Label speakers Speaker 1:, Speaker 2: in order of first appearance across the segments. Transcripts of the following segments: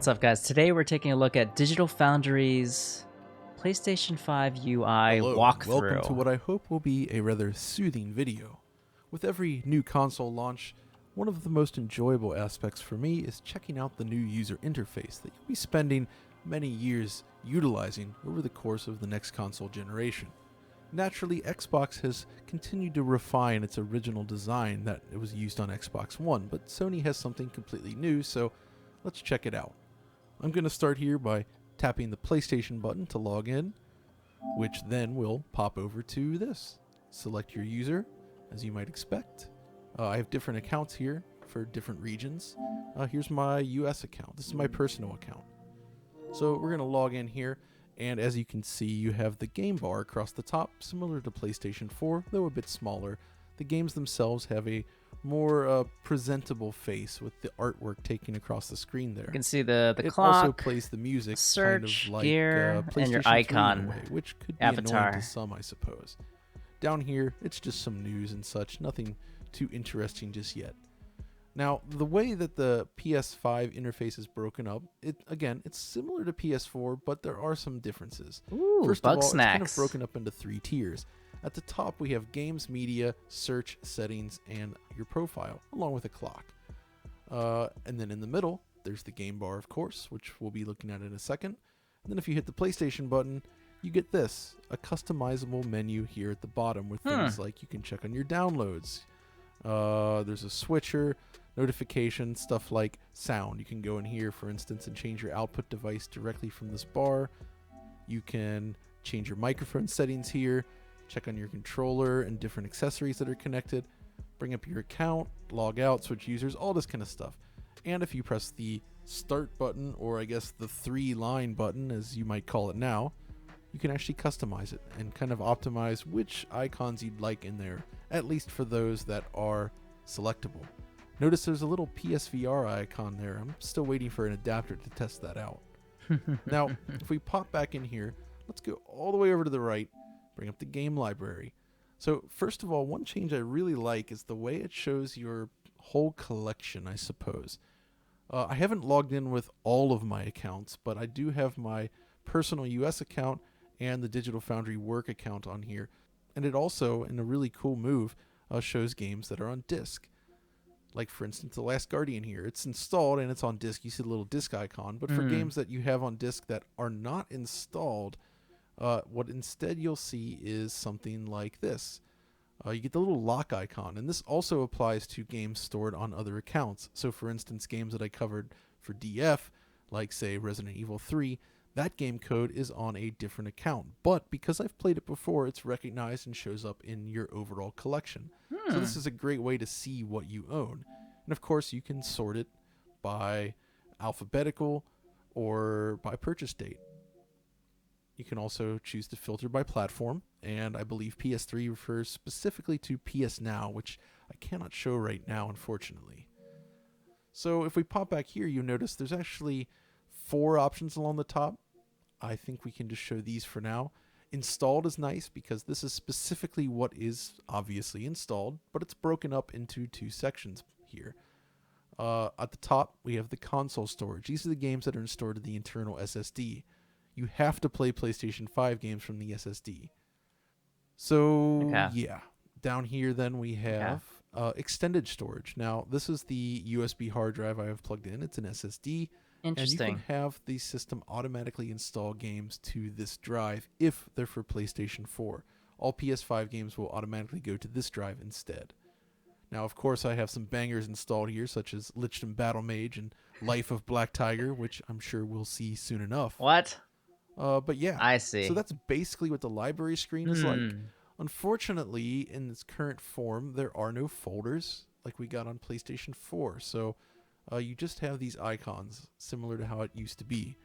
Speaker 1: What's up, guys? Today we're taking a look at Digital Foundry's PlayStation 5 UI
Speaker 2: Hello, and
Speaker 1: walkthrough.
Speaker 2: welcome to what I hope will be a rather soothing video. With every new console launch, one of the most enjoyable aspects for me is checking out the new user interface that you'll be spending many years utilizing over the course of the next console generation. Naturally, Xbox has continued to refine its original design that it was used on Xbox One, but Sony has something completely new, so let's check it out. I'm going to start here by tapping the PlayStation button to log in, which then will pop over to this. Select your user, as you might expect. I have different accounts here for different regions. Here's my US account. This is my personal account. So we're going to log in here, and as you can see, you have the game bar across the top, similar to PlayStation 4, though a bit smaller. The games themselves have a more presentable face with the artwork taken across the screen there.
Speaker 1: You can see the
Speaker 2: it
Speaker 1: clock,
Speaker 2: also plays the music,
Speaker 1: search,
Speaker 2: kind of like
Speaker 1: gear,
Speaker 2: PlayStation
Speaker 1: and your
Speaker 2: 3 in a
Speaker 1: icon
Speaker 2: way, which could be
Speaker 1: avatar.
Speaker 2: annoying to some, I suppose. Down here, it's just some news and such, nothing too interesting just yet. Now, the way that the PS5 interface is broken up, it's similar to PS4, but there are some differences.
Speaker 1: Ooh,
Speaker 2: First
Speaker 1: bug
Speaker 2: of all,
Speaker 1: snacks.
Speaker 2: it's kind of broken up into 3 tiers. At the top, we have games, media, search, settings, and your profile, along with a clock. And then in the middle, there's the game bar, of course, which we'll be looking at in a second. And then if you hit the PlayStation button, you get this, a customizable menu here at the bottom with things like you can check on your downloads. There's a switcher, notification, stuff like sound. You can go in here, for instance, and change your output device directly from this bar. You can change your microphone settings here, check on your controller and different accessories that are connected, bring up your account, log out, switch users, all this kind of stuff. And if you press the start button, or I guess the 3-line button, as you might call it now, you can actually customize it and kind of optimize which icons you'd like in there, at least for those that are selectable. Notice there's a little PSVR icon there. I'm still waiting for an adapter to test that out. Now, if we pop back in here, let's go all the way over to the right, bring up the game library. So first of all, one change I really like is the way it shows your whole collection, I suppose. I haven't logged in with all of my accounts, but I do have my personal US account and the Digital Foundry work account on here. And it also, in a really cool move, shows games that are on disk. Like, for instance, The Last Guardian here. It's installed and it's on disk. You see the little disk icon. But for games that you have on disk that are not installed, what instead you'll see is something like this. You get the little lock icon. And this also applies to games stored on other accounts. So, for instance, games that I covered for DF, like, say, Resident Evil 3, that game code is on a different account. But because I've played it before, it's recognized and shows up in your overall collection. So this is a great way to see what you own. And of course, you can sort it by alphabetical or by purchase date. You can also choose to filter by platform. And I believe PS3 refers specifically to PS Now, which I cannot show right now, unfortunately. So if we pop back here, you'll notice there's actually 4 options along the top. I think we can just show these for now. Installed is nice because this is specifically what is obviously installed, but it's broken up into 2 sections here. At the top, we have the console storage. These are the games that are stored in the internal SSD. You have to play PlayStation 5 games from the SSD. So, yeah. Down here, then, we have extended storage. Now, this is the USB hard drive I have plugged in. It's an SSD.
Speaker 1: Interesting.
Speaker 2: And you can have the system automatically install games to this drive if they're for PlayStation 4. All PS5 games will automatically go to this drive instead. Now, of course, I have some bangers installed here, such as Lichten Battle Mage and Life of Black Tiger, which I'm sure we'll see soon enough.
Speaker 1: What?
Speaker 2: But yeah.
Speaker 1: I see.
Speaker 2: So that's basically what the library screen is like. Unfortunately, in its current form, there are no folders like we got on PlayStation 4. So you just have these icons, similar to how it used to be.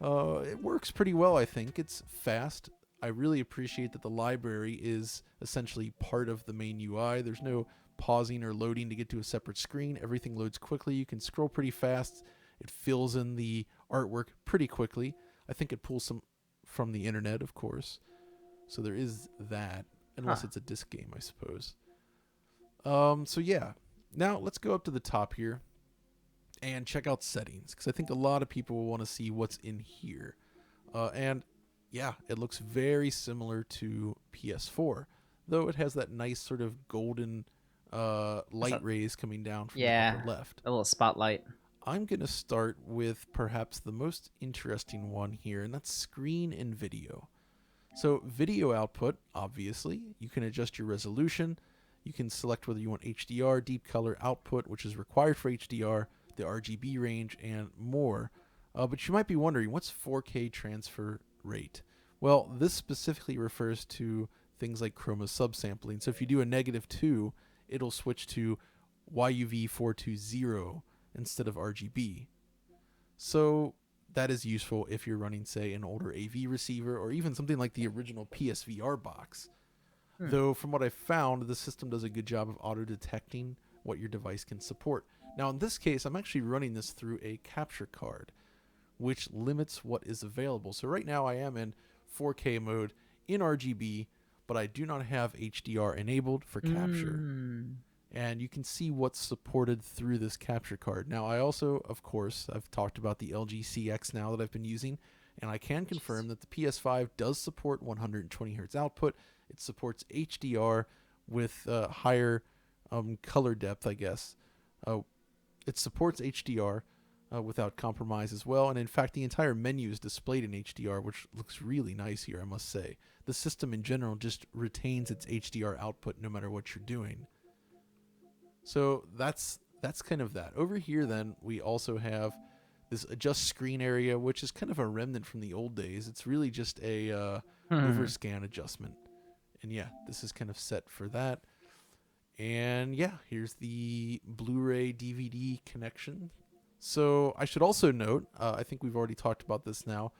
Speaker 2: It works pretty well, I think. It's fast. I really appreciate that the library is essentially part of the main UI. There's no pausing or loading to get to a separate screen. Everything loads quickly. You can scroll pretty fast. It fills in the artwork pretty quickly. I think it pulls some from the internet, of course. So there is that, unless it's a disc game, I suppose. So yeah. Now let's go up to the top here. and check out settings, because I think a lot of people will want to see what's in here. And yeah, it looks very similar to PS4, though it has that nice sort of golden light rays coming down from the upper left.
Speaker 1: A little spotlight.
Speaker 2: I'm going to start with perhaps the most interesting one here, and that's screen and video. So video output, obviously, you can adjust your resolution. You can select whether you want HDR, deep color output, which is required for HDR, the RGB range, and more. But you might be wondering, what's 4K transfer rate? Well, this specifically refers to things like chroma subsampling. So if you do a -2, it'll switch to YUV 420 instead of RGB. So that is useful if you're running, say, an older AV receiver or even something like the original PSVR box. Though from what I've found, the system does a good job of auto-detecting what your device can support. Now in this case, I'm actually running this through a capture card, which limits what is available. So right now I am in 4K mode in RGB, but I do not have HDR enabled for capture. And you can see what's supported through this capture card. Now I also, of course, I've talked about the LG CX now that I've been using, and I can confirm that the PS5 does support 120 Hz output. It supports HDR with higher color depth, I guess. It supports HDR without compromise as well. And in fact, the entire menu is displayed in HDR, which looks really nice here, I must say. The system in general just retains its HDR output no matter what you're doing. So that's kind of that. Over here, then, we also have this adjust screen area, which is kind of a remnant from the old days. It's really just a overscan adjustment. And yeah, this is kind of set for that. And yeah, here's the Blu-ray DVD connection. So I should also note, I think we've already talked about this now,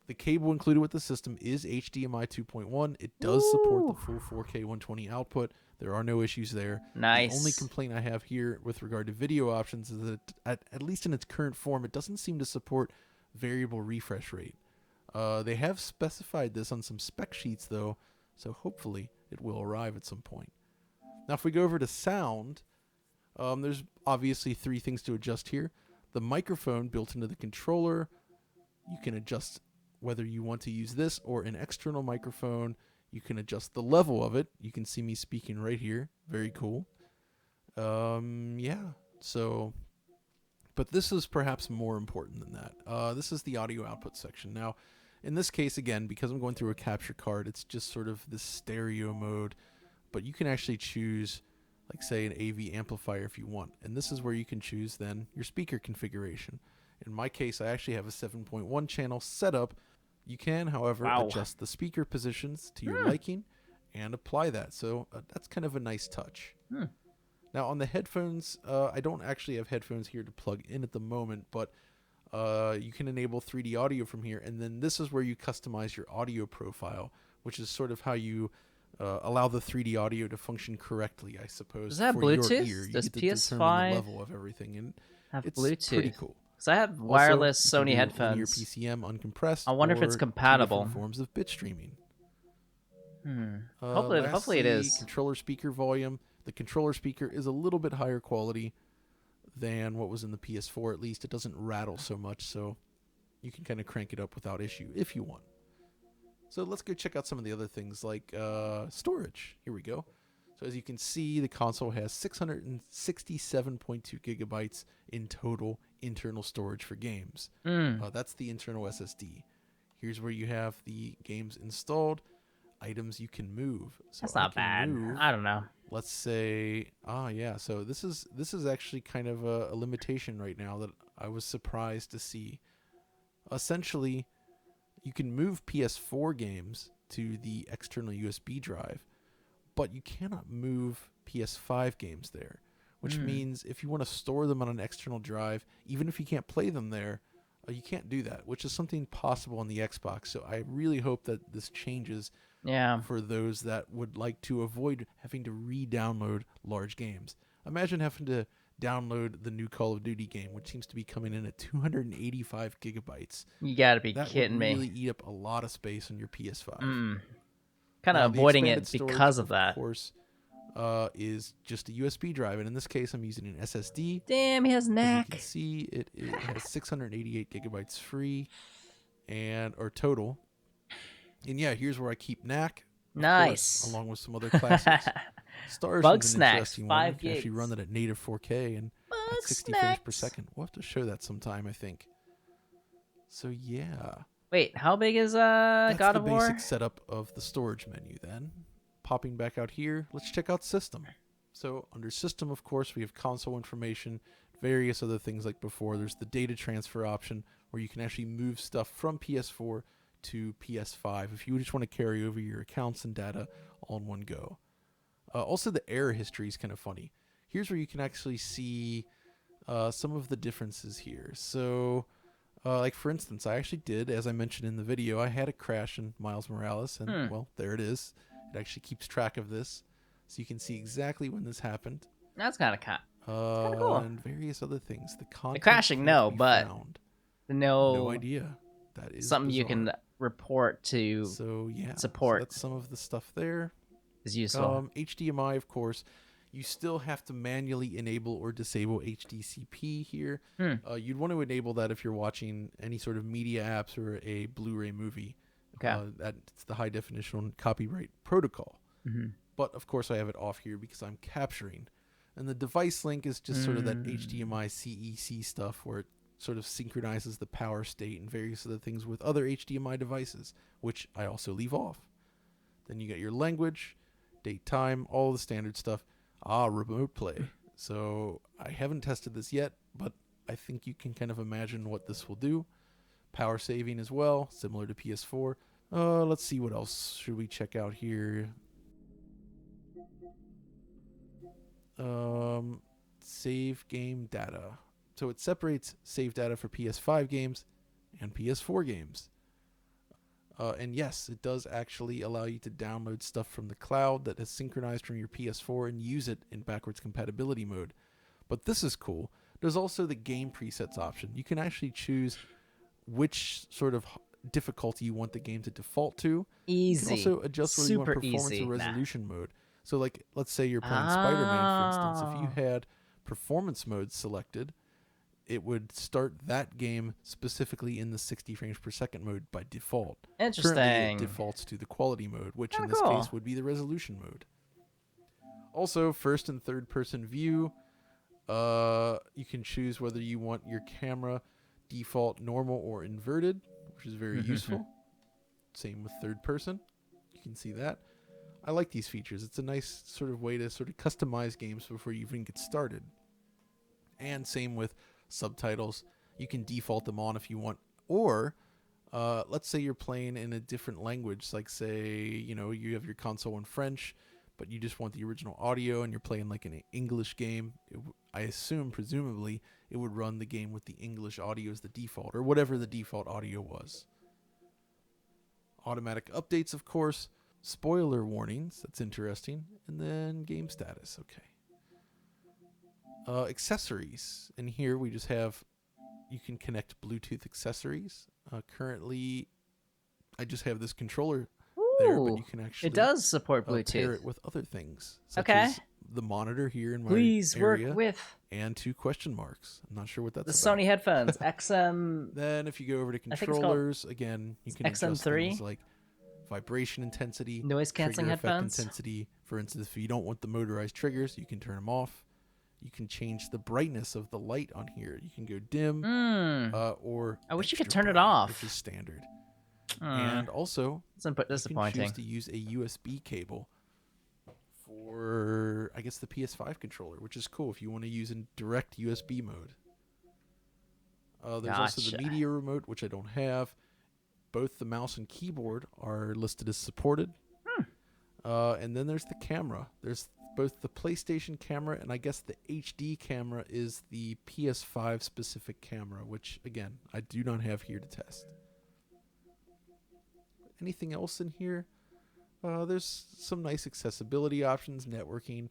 Speaker 2: the cable included with the system is HDMI 2.1. It does support the full 4K 120 output. There are no issues there.
Speaker 1: Nice.
Speaker 2: The only complaint I have here with regard to video options is that at least in its current form, it doesn't seem to support variable refresh rate. They have specified this on some spec sheets though, so hopefully it will arrive at some point. Now if we go over to sound, there's obviously 3 things to adjust here. The microphone built into the controller, you can adjust whether you want to use this or an external microphone. You can adjust the level of it. You can see me speaking right here. Very cool. Yeah, so, but this is perhaps more important than that. This is the audio output section. Now, in this case, again, because I'm going through a capture card, it's just sort of this stereo mode, but you can actually choose, like say, an AV amplifier if you want. And this is where you can choose then your speaker configuration. In my case, I actually have a 7.1 channel setup. You can, however, adjust the speaker positions to your liking and apply that. So that's kind of a nice touch. Now on the headphones, I don't actually have headphones here to plug in at the moment, but you can enable 3D audio from here. And then this is where you customize your audio profile, which is sort of how you allow the 3D audio to function correctly, I suppose.
Speaker 1: Does that have
Speaker 2: for your
Speaker 1: Bluetooth?
Speaker 2: ear. You
Speaker 1: Does
Speaker 2: get to determine the level of everything, and
Speaker 1: have
Speaker 2: it's
Speaker 1: Bluetooth?
Speaker 2: pretty cool.
Speaker 1: Because I have wireless
Speaker 2: Also, you
Speaker 1: Sony
Speaker 2: can do linear
Speaker 1: headphones.
Speaker 2: PCM uncompressed.
Speaker 1: I wonder if it's
Speaker 2: or
Speaker 1: compatible.
Speaker 2: 2 different forms of bit streaming.
Speaker 1: Hopefully it is.
Speaker 2: Controller speaker volume. The controller speaker is a little bit higher quality than what was in the PS4. At least it doesn't rattle so much, so you can kind of crank it up without issue if you want. So let's go check out some of the other things like storage. Here we go. So as you can see, the console has 667.2 gigabytes in total internal storage for games. That's the internal SSD. Here's where you have the games installed, items you can move. So
Speaker 1: That's not bad. I don't know.
Speaker 2: Let's say, yeah. So this is actually kind of a limitation right now that I was surprised to see. Essentially, you can move PS4 games to the external USB drive, but you cannot move PS5 games there, which means if you want to store them on an external drive, even if you can't play them there, you can't do that, which is something possible on the Xbox. So I really hope that this changes for those that would like to avoid having to re-download large games. Imagine having to download the new Call of Duty game, which seems to be coming in at 285 gigabytes.
Speaker 1: You gotta be
Speaker 2: That
Speaker 1: kidding
Speaker 2: would
Speaker 1: me.
Speaker 2: really eat up a lot of space on your PS5.
Speaker 1: Kind of avoiding it because of that.
Speaker 2: Of course, is just a USB drive. And in this case, I'm using an SSD.
Speaker 1: Damn, he has
Speaker 2: As you
Speaker 1: neck.
Speaker 2: can see, it has 688 gigabytes free or total. And yeah, here's where I keep Knack, of course,
Speaker 1: Nice.
Speaker 2: along with some other classics. Star
Speaker 1: Bug
Speaker 2: Ocean's an
Speaker 1: Snacks,
Speaker 2: interesting one. You
Speaker 1: 5
Speaker 2: can actually run
Speaker 1: gigs.
Speaker 2: that at native 4K and at
Speaker 1: Bug
Speaker 2: 60 frames per
Speaker 1: Snacks.
Speaker 2: second. We'll have to show that sometime, I think. So yeah,
Speaker 1: Wait, how big is
Speaker 2: that's
Speaker 1: God
Speaker 2: the
Speaker 1: of War?
Speaker 2: basic setup of the storage menu then. Popping back out here, let's check out System. So under System, of course, we have console information, various other things like before. There's the data transfer option where you can actually move stuff from PS4 to PS5 if you just want to carry over your accounts and data all in one go. Also, the error history is kind of funny. Here's where you can actually see some of the differences here. So, like for instance, I actually did, as I mentioned in the video, I had a crash in Miles Morales, and well, there it is. It actually keeps track of this, so you can see exactly when this happened.
Speaker 1: That's kind of cool.
Speaker 2: And various other things. The content
Speaker 1: crashing,
Speaker 2: can't
Speaker 1: no,
Speaker 2: be
Speaker 1: but
Speaker 2: found.
Speaker 1: no
Speaker 2: No idea. That is
Speaker 1: something
Speaker 2: bizarre.
Speaker 1: you can report to
Speaker 2: So yeah,
Speaker 1: support.
Speaker 2: So that's some of the stuff there.
Speaker 1: Is useful.
Speaker 2: HDMI, of course. You still have to manually enable or disable HDCP here. You'd want to enable that if you're watching any sort of media apps or a Blu-ray movie.
Speaker 1: Okay.
Speaker 2: That's the high definition copyright protocol. But of course I have it off here because I'm capturing. And the device link is just sort of that HDMI CEC stuff where it sort of synchronizes the power state and various other things with other HDMI devices, which I also leave off. Then you got your language, date, time, all the standard stuff. Remote play. So I haven't tested this yet, but I think you can kind of imagine what this will do. Power saving as well, similar to PS4. Let's see what else should we check out here. Save game data. So it separates save data for PS5 games and PS4 games. And yes, it does actually allow you to download stuff from the cloud that is synchronized from your PS4 and use it in backwards compatibility mode. But this is cool. There's also the game presets option. You can actually choose which sort of difficulty you want the game to default to.
Speaker 1: Easy.
Speaker 2: You can also adjust whether you want performance or resolution mode. So like, let's say you're playing Spider-Man, for instance. If you had performance mode selected, it would start that game specifically in the 60 frames per second mode by default.
Speaker 1: Interesting.
Speaker 2: Currently, it defaults to the quality mode, which in this case would be the resolution mode. Also, first and third person view, you can choose whether you want your camera default normal or inverted, which is very useful. Same with third person. You can see that. I like these features. It's a nice sort of way to sort of customize games before you even get started. And same with subtitles. You can default them on if you want, or let's say you're playing in a different language, like say you have your console in French but you just want the original audio and you're playing like an English game. I assume presumably it would run the game with the English audio as the default, or whatever the default audio was. Automatic updates, of course. Spoiler warnings, that's interesting. And then game status, okay. Accessories. And here we just have, you can connect Bluetooth accessories. Currently, I just have this controller there, but you can actually...
Speaker 1: It does support Bluetooth.
Speaker 2: Pair it with other things, such as the monitor here in my
Speaker 1: Please
Speaker 2: area,
Speaker 1: work with...
Speaker 2: and 2 question marks. I'm not sure what that's
Speaker 1: the
Speaker 2: about.
Speaker 1: Sony headphones, XM...
Speaker 2: Then if you go over to controllers, again, you can adjust things like vibration intensity,
Speaker 1: noise canceling headphones,
Speaker 2: intensity. For instance, if you don't want the motorized triggers, you can turn them off. You can change the brightness of the light on here. You can go dim, or
Speaker 1: I wish you could
Speaker 2: extra
Speaker 1: turn it
Speaker 2: bright,
Speaker 1: off,
Speaker 2: which is standard. And also,
Speaker 1: disappointing.
Speaker 2: You can choose to use a USB cable for, I guess, the PS5 controller, which is cool if you want to use in direct USB mode. There's also the media remote, which I don't have. Both the mouse and keyboard are listed as supported. And then there's the camera. There's both the PlayStation camera and I guess the HD camera is the PS5 specific camera, which, again, I do not have here to test. Anything else in here? There's some nice accessibility options, networking,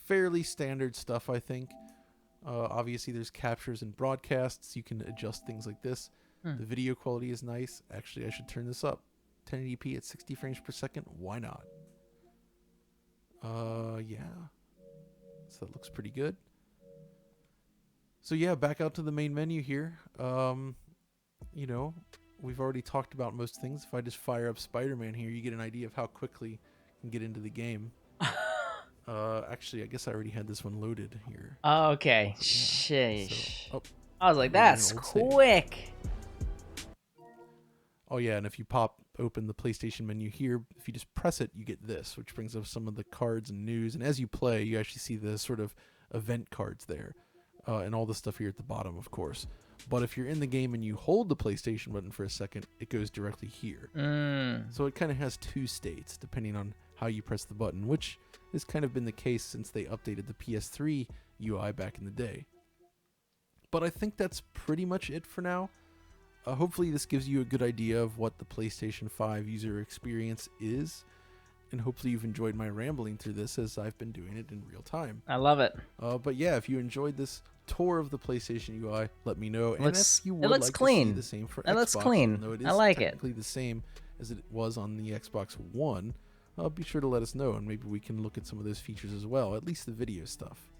Speaker 2: fairly standard stuff, I think. Obviously, there's captures and broadcasts. You can adjust things like this. The video quality is nice. Actually, I should turn this up. 1080p at 60 frames per second. Why not? Yeah. So that looks pretty good. So yeah, back out to the main menu here. You know, we've already talked about most things. If I just fire up Spider-Man here, you get an idea of how quickly you can get into the game. Actually, I guess I already had this one loaded here.
Speaker 1: Okay.
Speaker 2: But yeah. So,
Speaker 1: Sheesh.
Speaker 2: oh,
Speaker 1: I was like,
Speaker 2: loaded an
Speaker 1: that's
Speaker 2: old save.
Speaker 1: quick.
Speaker 2: Oh yeah, and if you pop open the PlayStation menu here, if you just press it, you get this, which brings up some of the cards and news. And as you play, you actually see the sort of event cards there, and all the stuff here at the bottom, of course. But if you're in the game and you hold the PlayStation button for a second, it goes directly here. So it kind of has two states depending on how you press the button, which has kind of been the case since they updated the PS3 UI back in the day. But I think that's pretty much it for now. Hopefully this gives you a good idea of what the PlayStation 5 user experience is, and hopefully you've enjoyed my rambling through this as I've been doing it in real time.
Speaker 1: I love it.
Speaker 2: But yeah, if you enjoyed this tour of the PlayStation UI, let me know.
Speaker 1: It looks,
Speaker 2: and if you
Speaker 1: it
Speaker 2: would
Speaker 1: looks
Speaker 2: like
Speaker 1: clean.
Speaker 2: to see the same for
Speaker 1: It
Speaker 2: Xbox,
Speaker 1: looks clean.
Speaker 2: even though it is
Speaker 1: I like it.
Speaker 2: technically the same as it was on the Xbox One, be sure to let us know, and maybe we can look at some of those features as well, at least the video stuff.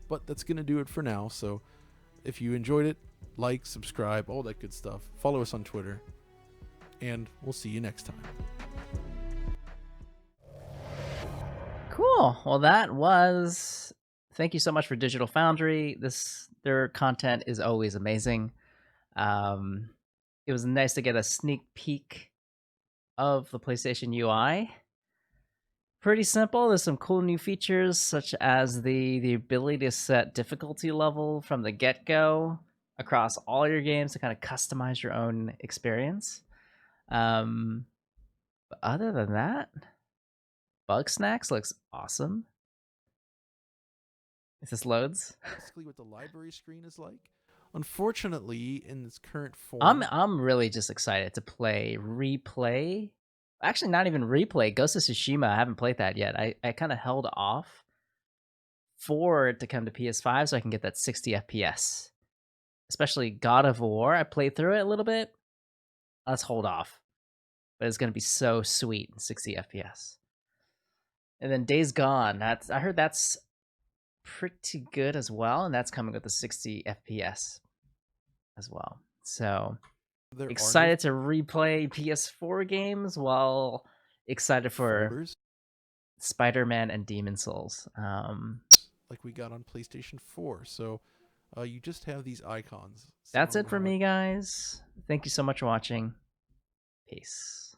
Speaker 2: But that's going to do it for now, so if you enjoyed it, like, subscribe, all that good stuff. Follow us on Twitter, and we'll see you next time.
Speaker 1: Cool. Well, that was. Thank you so much for Digital Foundry. Their content is always amazing. It was nice to get a sneak peek of the PlayStation UI. Pretty simple. There's some cool new features, such as the ability to set difficulty level from the get-go across all your games to kind of customize your own experience. But other than that, Bug Snacks looks awesome. If this loads,
Speaker 2: Basically what the library screen is like. Unfortunately, in its current form...
Speaker 1: I'm really just excited to play Replay. Actually, not even Replay. Ghost of Tsushima. I haven't played that yet. I kind of held off for it to come to PS5 so I can get that 60 FPS. Especially God of War. I played through it a little bit. Let's hold off. But it's going to be so sweet in 60 FPS. And then Days Gone. I heard that's pretty good as well, and that's coming with the 60 FPS as well. So excited to replay PS4 games while excited for
Speaker 2: folders
Speaker 1: Spider-Man and Demon Souls.
Speaker 2: like we got on PlayStation 4. So you just have these icons.
Speaker 1: That's it for me, guys. Thank you so much for watching. Peace.